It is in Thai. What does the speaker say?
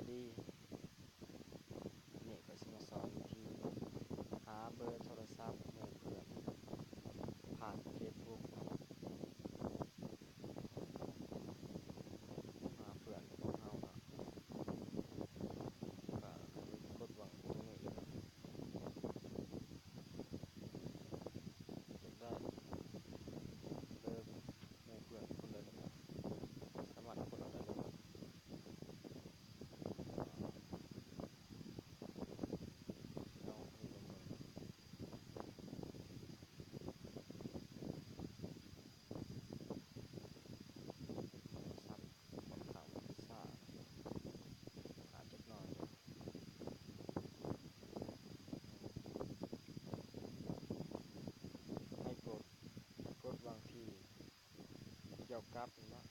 ายดีนี่ก็สิมาสอนวิธีหาเบอร์โทรศัพท์หมู่เพื่อนผ่าน Facebook เนาะหาเพื่อนของเราเนาะก็คือกดวางตรงนี้เลยอยากได้เบอร์หมู่เพื่อนคนใดก็สามารถกดเอาได้เลยเนาะเอาอันนี้ลงเลยโทรศัพท์ค่อนข้างซ่าอาจจะน้อยให้กดวางที่เกี่ยวกับเนาะ